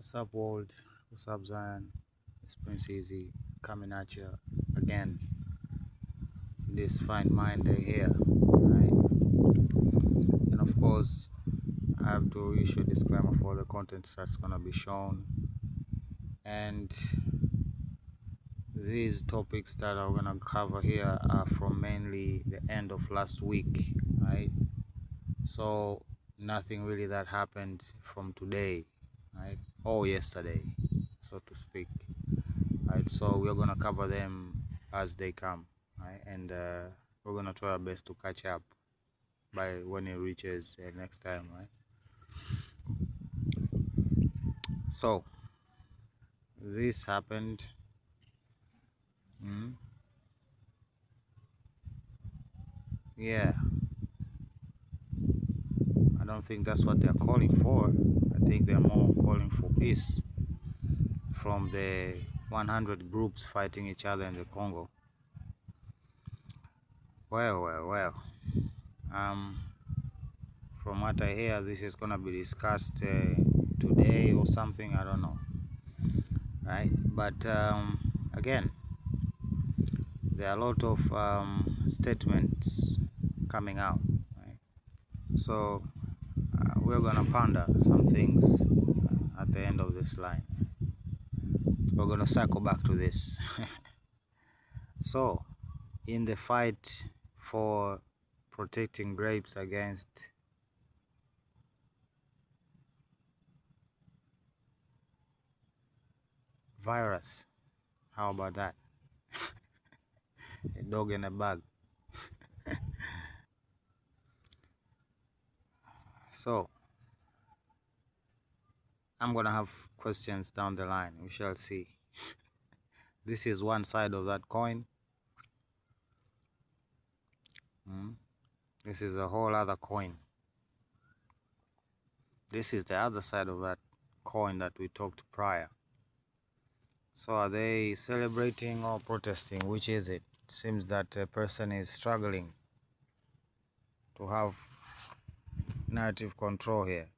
What's up, world? What's up, Zion? It's Prince Easy coming at you again. This fine mind day here, right? And of course, I have to issue a disclaimer for the content that's gonna be shown. And these topics that I'm gonna cover here are from mainly the end of last week, right? So nothing really that happened from today, right? Or yesterday, so to speak. Right, so we're gonna cover them as they come, right? And we're gonna try our best to catch up by when it reaches next time, right? So this happened. mm, yeah, I don't think that's what they're calling for. I think they're more calling for peace from the 100 groups fighting each other in the Congo. Well. From what I hear, this is gonna be discussed today or something. I don't know, right? But again, there are a lot of statements coming out, right? So we're gonna ponder some things at the end of this line. We're gonna circle back to this. So, in the fight for protecting grapes against virus, how about that? A dog in a bag. So, I'm gonna have questions down the line. We shall see. This is one side of that coin. This is a whole other coin. This is the other side of that coin that we talked prior. So are they celebrating or protesting? Which is it? Seems that a person is struggling to have narrative control here.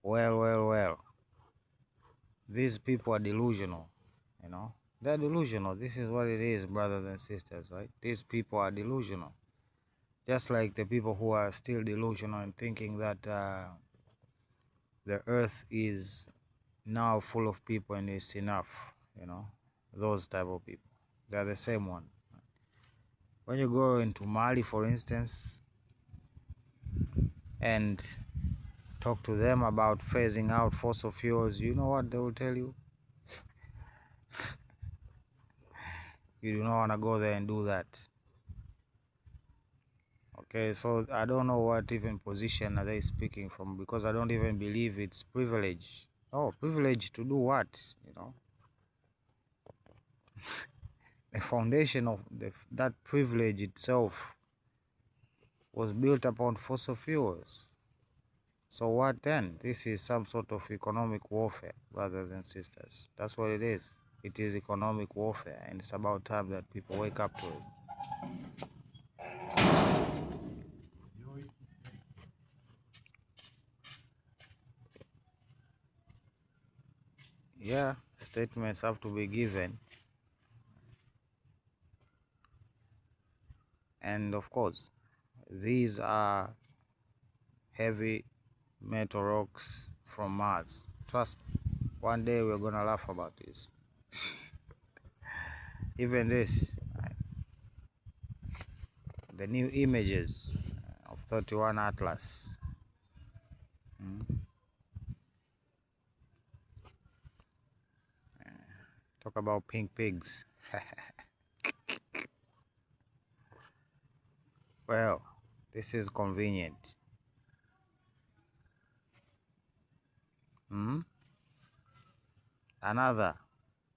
Well. These people are delusional, you know. They're delusional. This is what it is, brothers and sisters, right? These people are delusional. Just like the people who are still delusional and thinking that the earth is now full of people and it's enough, you know. Those type of people. They're the same one. When you go into Mali, for instance, and talk to them about phasing out fossil fuels, you know what they will tell you? You do not want to go there and do that. Okay, so I don't know what even position are they speaking from, because I don't even believe it's privilege. Oh, privilege to do what? You know, the foundation of that privilege itself was built upon fossil fuels. So what then? This is some sort of economic warfare, brothers and sisters. That's what it is. It is economic warfare, and it's about time that people wake up to it. Yeah, statements have to be given. And of course, these are heavy metal rocks from Mars. Trust me, one day we're gonna laugh about this. Even this, the new images of 31 Atlas. Talk about pink pigs. Well, this is convenient. Another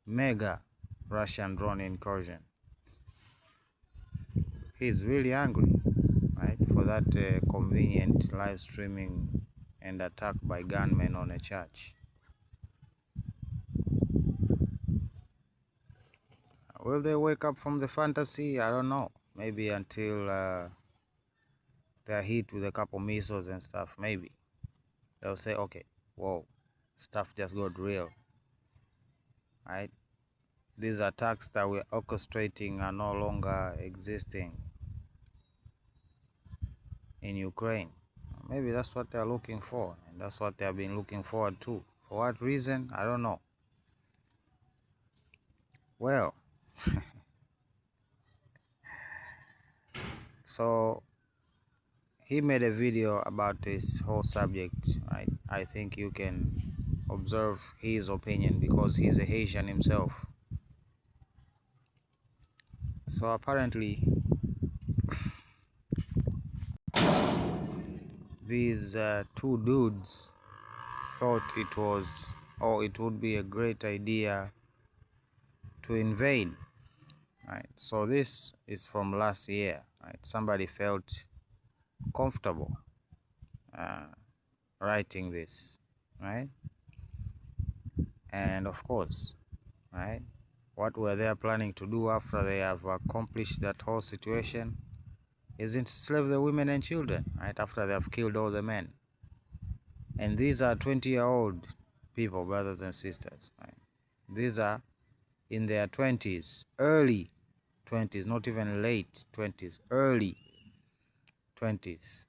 mega Russian drone incursion. He's really angry, right, for that convenient live streaming and attack by gunmen on a church. Will they wake up from the fantasy? I don't know. Maybe until they're hit with a couple missiles and stuff. Maybe they'll say, okay, whoa, stuff just got real, right? These attacks that we're orchestrating are no longer existing in Ukraine. Maybe that's what they're looking for, and that's what they've been looking forward to. For what reason? I don't know. Well, so he made a video about this whole subject. I think you can observe his opinion because he's a Haitian himself. So apparently, these two dudes thought it was, or it would be a great idea to invade. Right. So this is from last year. Right. Somebody felt comfortable writing this, right? And of course, right, what were they planning to do after they have accomplished that whole situation is enslave the women and children, right, after they have killed all the men. And these are 20-year-old people, brothers and sisters, right? These are in their 20s, early 20s, not even late 20s, early 20s.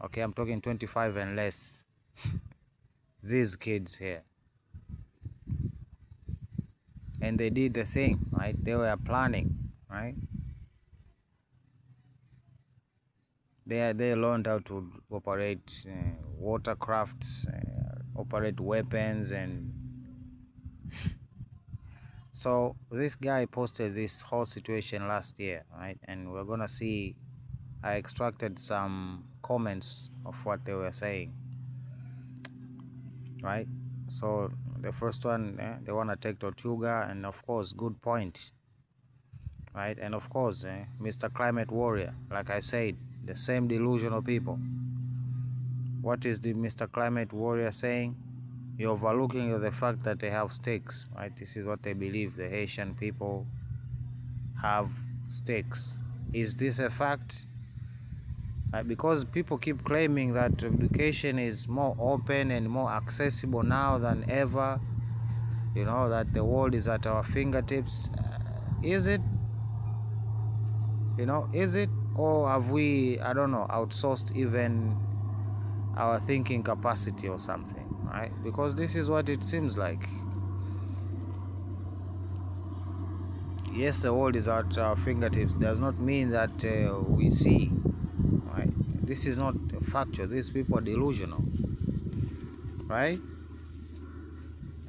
Okay, I'm talking 25 and less. These kids here. And they did the thing, right? They were planning, right? They learned how to operate watercrafts, operate weapons, and so this guy posted this whole situation last year, right? And we're gonna see. I extracted some comments of what they were saying, right? So the first one, they wanna take Tortuga, and of course, good point, right? And of course, Mr. Climate Warrior, like I said, the same delusional people. What is the Mr. Climate Warrior saying? You're overlooking the fact that they have stakes, right? This is what they believe. The Haitian people have stakes. Is this a fact? Because people keep claiming that education is more open and more accessible now than ever, you know, that the world is at our fingertips. Is it? You know, is it? Or have we, I don't know, outsourced even our thinking capacity or something, right? Because this is what it seems like. Yes, the world is at our fingertips. Does not mean that we see, right? This is not factual. These people are delusional, right?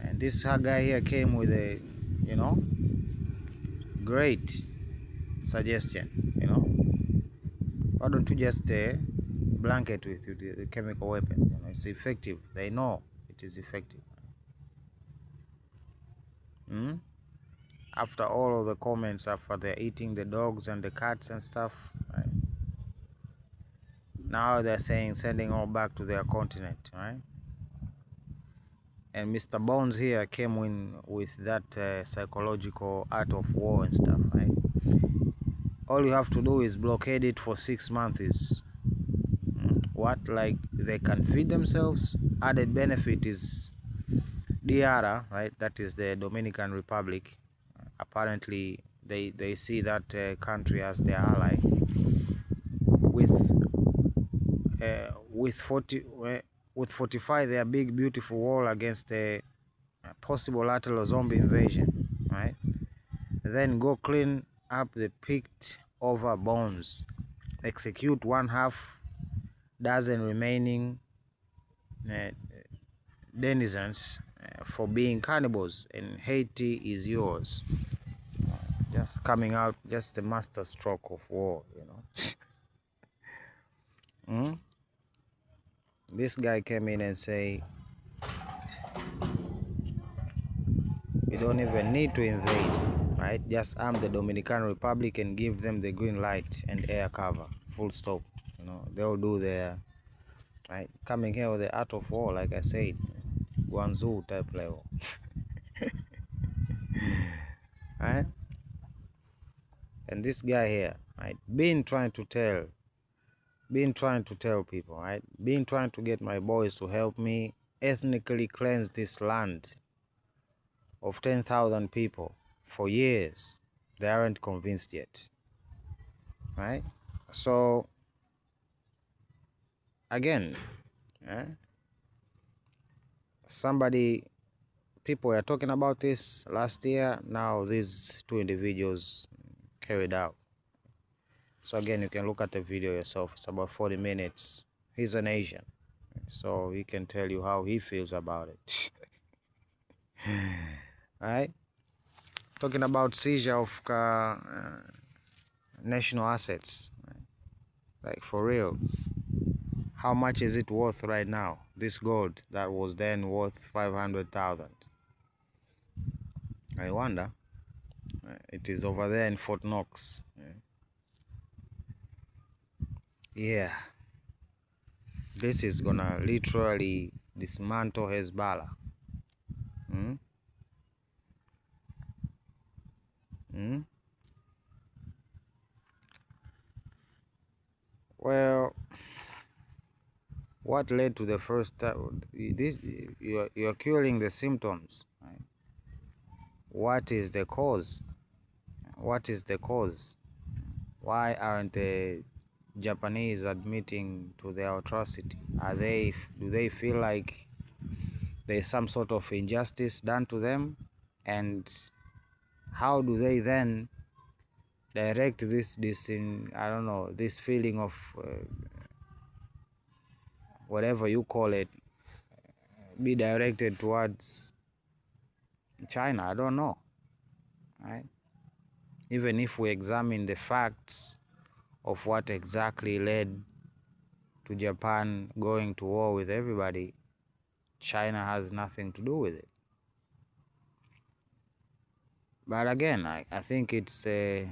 And this guy here came with a, you know, great suggestion. You know, why don't you just blanket with the chemical weapons? You know, it's effective. They know it is effective. After all of the comments, after they're eating the dogs and the cats and stuff, right? Now they're saying sending all back to their continent, right? And Mr. Bones here came in with that psychological art of war and stuff, right? All you have to do is blockade it for 6 months. What? Like they can feed themselves? Added benefit is DR, right? That is the Dominican Republic. Apparently, they see that country as their ally. With 45, their big beautiful wall against the possible lateral zombie invasion, right? Then go clean up the picked over bones, execute 1/2 dozen remaining denizens for being cannibals, and Haiti is yours. Just coming out, just a master stroke of war, you know. This guy came in and say, we don't even need to invade, right? Just arm the Dominican Republic and give them the green light and air cover, full stop. You know, they'll do their, right? Coming here with the art of war, like I said, Guangzhou type level. Right? And this guy here, right, been trying to tell been trying to tell people, right? Been trying to get my boys to help me ethnically cleanse this land of 10,000 people for years. They aren't convinced yet, right? So again, people were talking about this last year. Now these two individuals carried out. So again, you can look at the video yourself. It's about 40 minutes. He's an Asian, so he can tell you how he feels about it. Right? Talking about seizure of national assets, right? Like for real. How much is it worth right now? This gold that was then worth 500,000. I wonder. It is over there in Fort Knox. Yeah. This is gonna literally dismantle Hezbollah. Well, what led to the first this you're curing the symptoms, right? What is the cause? What is the cause? Why aren't the Japanese admitting to their atrocity? Do they feel like there's some sort of injustice done to them? And how do they then direct this in, I don't know, this feeling of whatever you call it, be directed towards China? I don't know, right? Even if we examine the facts of what exactly led to Japan going to war with everybody, China has nothing to do with it. But again, I think it's a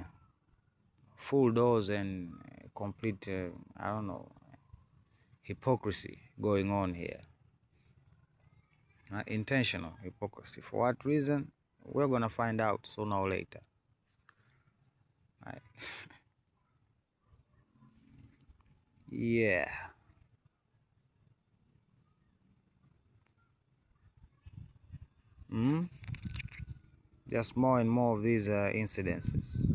full dose and complete, I don't know, hypocrisy going on here. Intentional hypocrisy. For what reason? We're going to find out sooner or later. Right? Yeah. Just more and more of these incidences.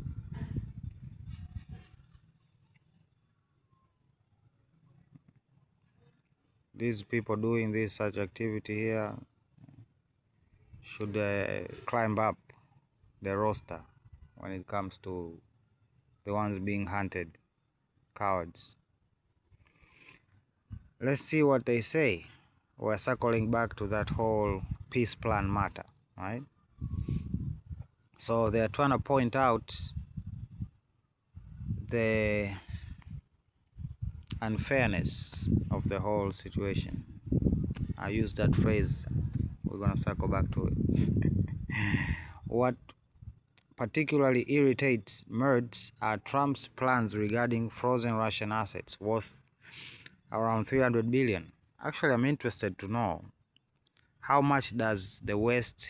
These people doing this such activity here should climb up the roster when it comes to the ones being hunted, cowards. Let's see what they say. We're circling back to that whole peace plan matter, right? So they're trying to point out the unfairness of the whole situation. I use that phrase. We're going to circle back to it. What particularly irritates Merz are Trump's plans regarding frozen Russian assets worth around 300 billion. Actually, I'm interested to know how much does the West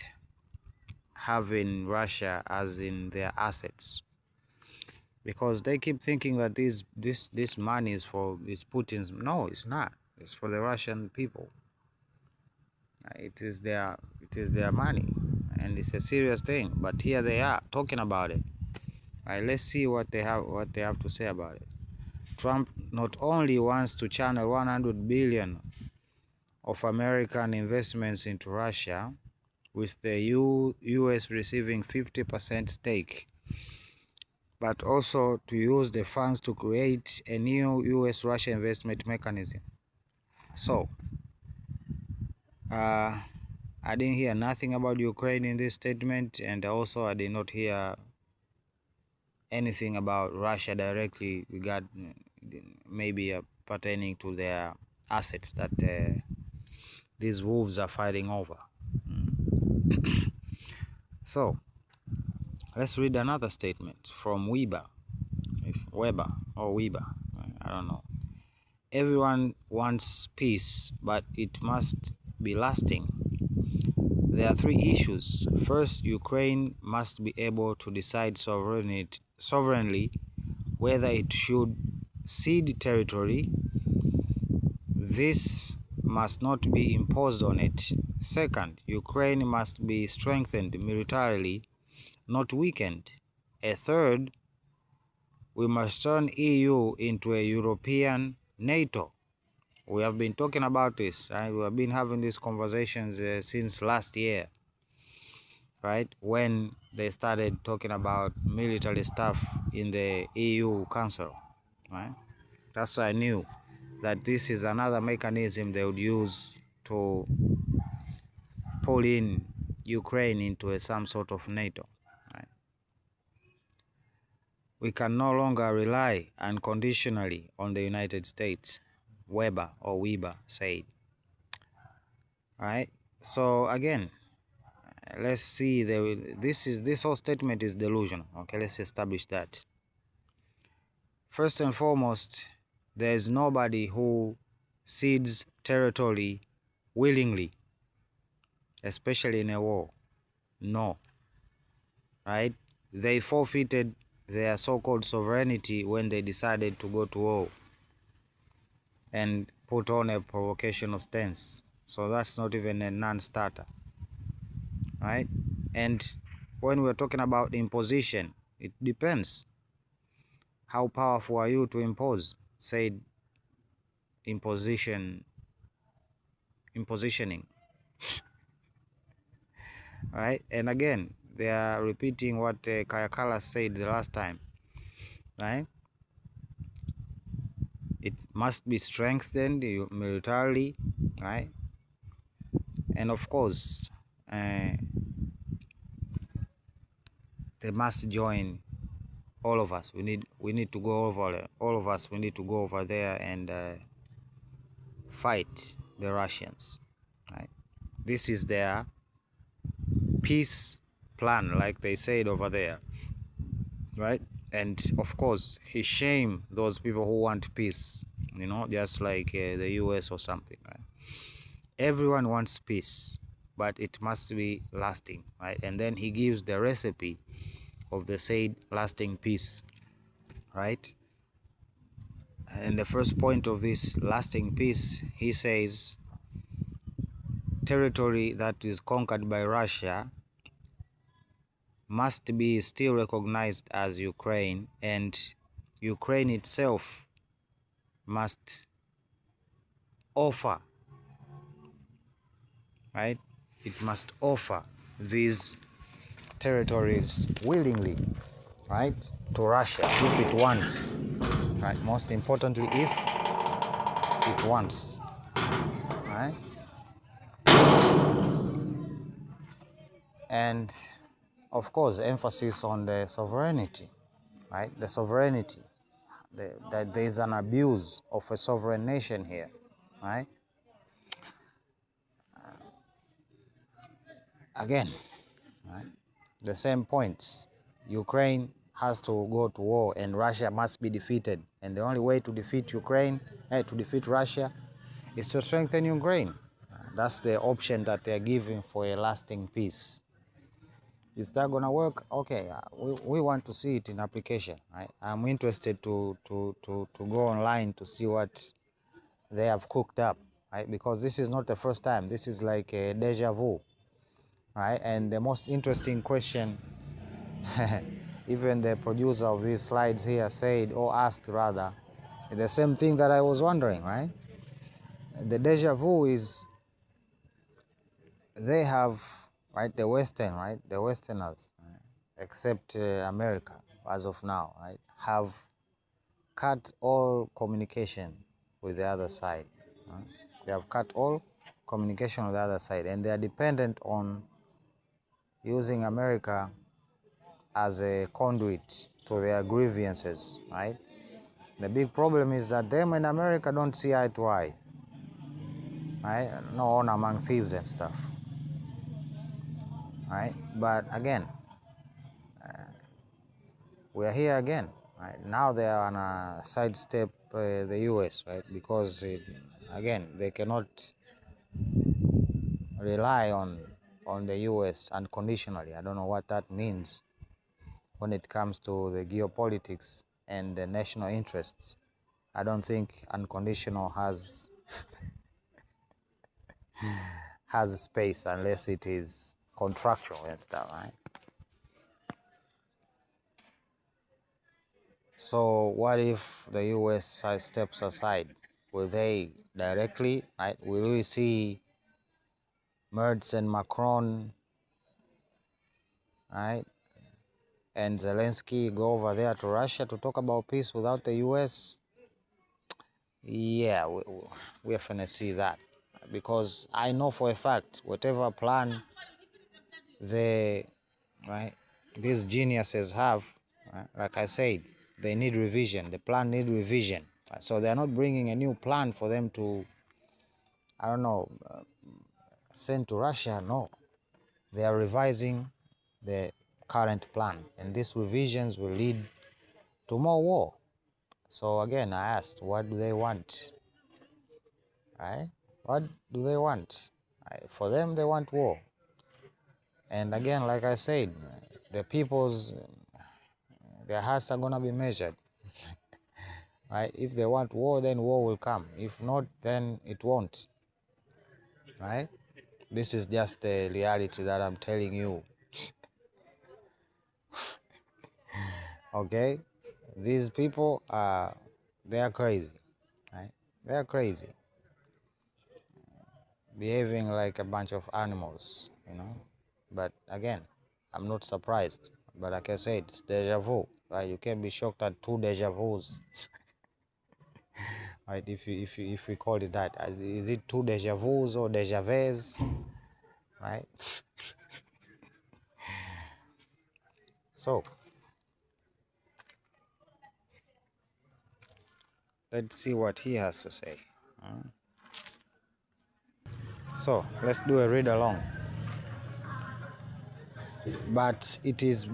have in Russia as in their assets, because they keep thinking that this money is for Putin's. No, it's not. It's for the Russian people. It is their money, and it's a serious thing. But here they are talking about it. Right, let's see what they have to say about it. Trump not only wants to channel 100 billion of American investments into Russia, with the US receiving 50% stake, but also to use the funds to create a new US-Russia investment mechanism. So, I didn't hear nothing about Ukraine in this statement, and also I did not hear anything about Russia directly regarding maybe pertaining to their assets that these wolves are fighting over. So, let's read another statement from Weber, I don't know. Everyone wants peace, but it must be lasting. There are three issues. First, Ukraine must be able to decide sovereignly whether it should cede territory, this must not be imposed on it. Second, Ukraine must be strengthened militarily, not weakened. A third, we must turn EU into a European NATO. We have been talking about this, right? We have been having these conversations since last year, right? When they started talking about military stuff in the EU Council, right? That's why I knew that this is another mechanism they would use to pull in Ukraine into some sort of NATO. Right? We can no longer rely unconditionally on the United States, Weber said. Right? So again, let's see. This whole statement is delusional. Okay, let's establish that. First and foremost, there is nobody who cedes territory willingly, especially in a war. No. Right? They forfeited their so-called sovereignty when they decided to go to war and put on a provocational stance. So that's not even a non-starter. Right? And when we're talking about imposition, it depends. How powerful are you to impose? Said impositioning. Right? And again, they are repeating what Kaja Kallas said the last time. Right? It must be strengthened militarily, right? And of course, they must join all of us. We need to go over. All of us, we need to go over there and fight the Russians. Right? This is their peace plan, like they said over there. Right? And of course, he shamed those people who want peace. You know, just like the U.S. or something. Right? Everyone wants peace, but it must be lasting, right? And then he gives the recipe of the said lasting peace, right? And the first point of this lasting peace, he says, territory that is conquered by Russia must be still recognized as Ukraine, and Ukraine itself must offer, right? It must offer these territories willingly, right, to Russia if it wants, right? Most importantly, if it wants, right? And of course, emphasis on the sovereignty, right? The sovereignty, that there is an abuse of a sovereign nation here, right? Again, right? The same points. Ukraine has to go to war and Russia must be defeated. And the only way to defeat to defeat Russia, is to strengthen Ukraine. That's the option that they're giving for a lasting peace. Is that gonna work? Okay, we want to see it in application, right? I'm interested to go online to see what they have cooked up, right? Because this is not the first time. This is like a deja vu, right? And the most interesting question, even the producer of these slides here said, or asked rather, the same thing that I was wondering, right? The deja vu is they have, right, the Westerners, right, except America as of now, right, have cut all communication with the other side. Right? They have cut all communication with the other side, and they are dependent on using America as a conduit to their grievances, right? The big problem is that them and America don't see eye to eye, right? No honor among thieves and stuff, right? But again, we are here again, right? Now they are on a sidestep the US, right? Because again, they cannot rely on the US unconditionally. I don't know what that means when it comes to the geopolitics and the national interests. I don't think unconditional has has space unless it is contractual and stuff, right? So what if the US steps aside? Will they directly, right? Will we see Merz and Macron, right, and Zelensky go over there to Russia to talk about peace without the US? Yeah, we're finna see that, because I know for a fact whatever plan the right these geniuses have, right, like I said, they need revision. The plan need revision, so they're not bringing a new plan for them to, I don't know, send to Russia. No, they are revising the current plan, and these revisions will lead to more war. So again, I asked, what do they want? Right? What do they want? For them, they want war. And again, like I said, the people's their hearts are gonna be measured. Right? If they want war, then war will come. If not, then it won't. Right? This is just the reality that I'm telling you. Okay? These people are, they are crazy. Right? They are crazy. Behaving like a bunch of animals, But again, I'm not surprised. But like I said, it's deja vu, right? You can't be shocked at two deja vus, right? If we call it that, is it two deja vus or deja vus, right? So let's see what he has to say. So let's do a read along. But it is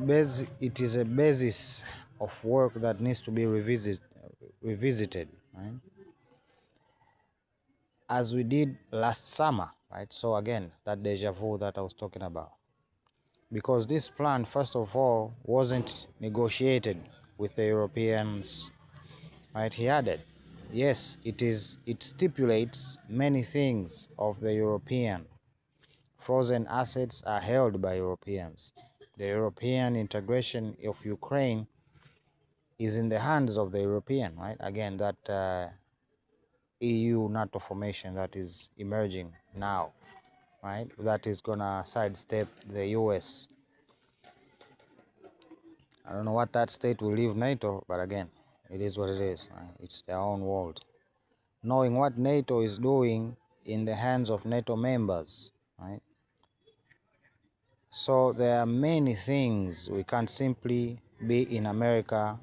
a basis of work that needs to be revisited, right? As we did last summer, right? So again, that deja vu that I was talking about. Because this plan, first of all, wasn't negotiated with the Europeans, right? He added, yes, it stipulates many things of the European. Frozen assets are held by Europeans. The European integration of Ukraine is in the hands of the European, right? Again, that EU NATO formation that is emerging now, right? That is gonna sidestep the US. I don't know what that state will leave NATO, but again, it is what it is, right? It's their own world. Knowing what NATO is doing in the hands of NATO members, right? So there are many things we can't simply be in America,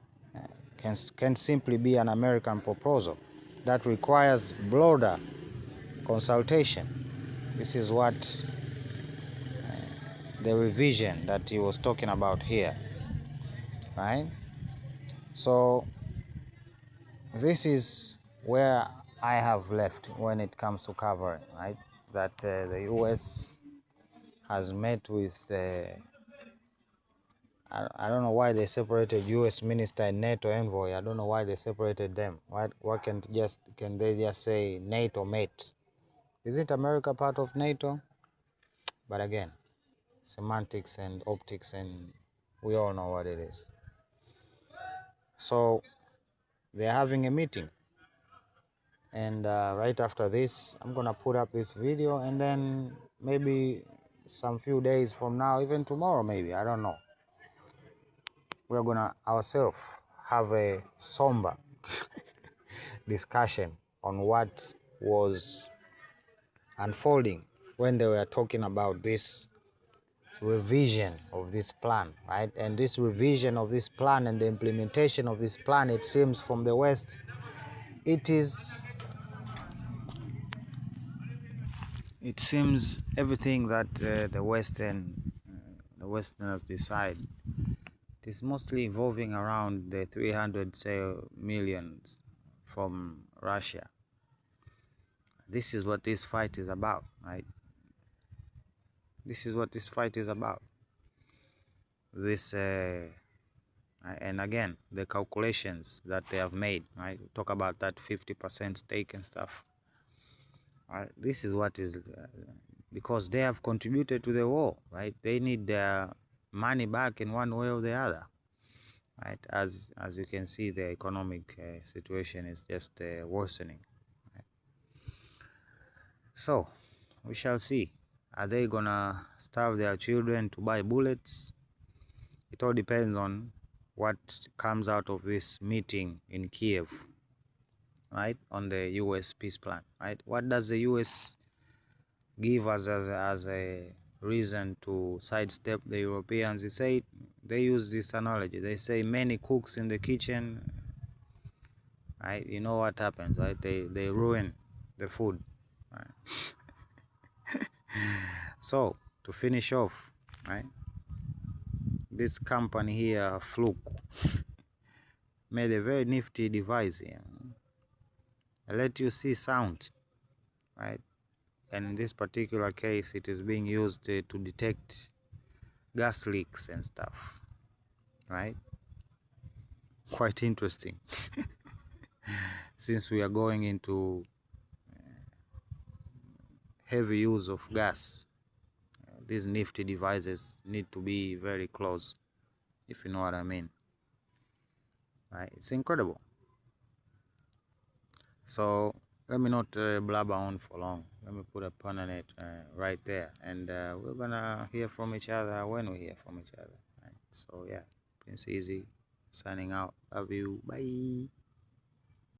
can simply be an American proposal. That requires broader consultation. This is what the revision that he was talking about here, right? So this is where I have left when it comes to covering, right? That the US has met with, I don't know why they separated US minister and NATO envoy. I don't know why they separated them. Why can they just say NATO mate? Isn't America part of NATO? But again, semantics and optics, and we all know what it is. So they're having a meeting, and right after this I'm gonna put up this video, and then maybe some few days from now, even tomorrow maybe, I don't know, we're gonna ourselves have a somber discussion on what was unfolding when they were talking about this revision of this plan, right? And this revision of this plan and the implementation of this plan, it seems from the West, it seems everything that the Westerners decide, it is mostly evolving around the 300 million from Russia. This is what this fight is about, right? This is what this fight is about. This right? And again, the calculations that they have made, right? We talk about that 50% stake and stuff. Right? This is what is because they have contributed to the war, right? They need their money back in one way or the other, right? As you can see, the economic situation is just worsening. Right? So we shall see. Are they gonna starve their children to buy bullets? It all depends on what comes out of this meeting in Kiev, right? On the US peace plan, right? What does the US give us as a reason to sidestep the Europeans? They use this analogy. They say many cooks in the kitchen, right? You know what happens, right? They ruin the food, right? So to finish off, right? This company here, Fluke, made a very nifty device here. I let you see sound, right? And in this particular case, it is being used to detect gas leaks and stuff, right? Quite interesting. Since we are going into heavy use of gas, these nifty devices need to be very close, if you know what I mean, right? It's incredible. So let me not blabber on for long. Let me put a pun on it right there, and we're gonna hear from each other when we hear from each other, right? So yeah, Prince Easy signing out. Love you. Bye.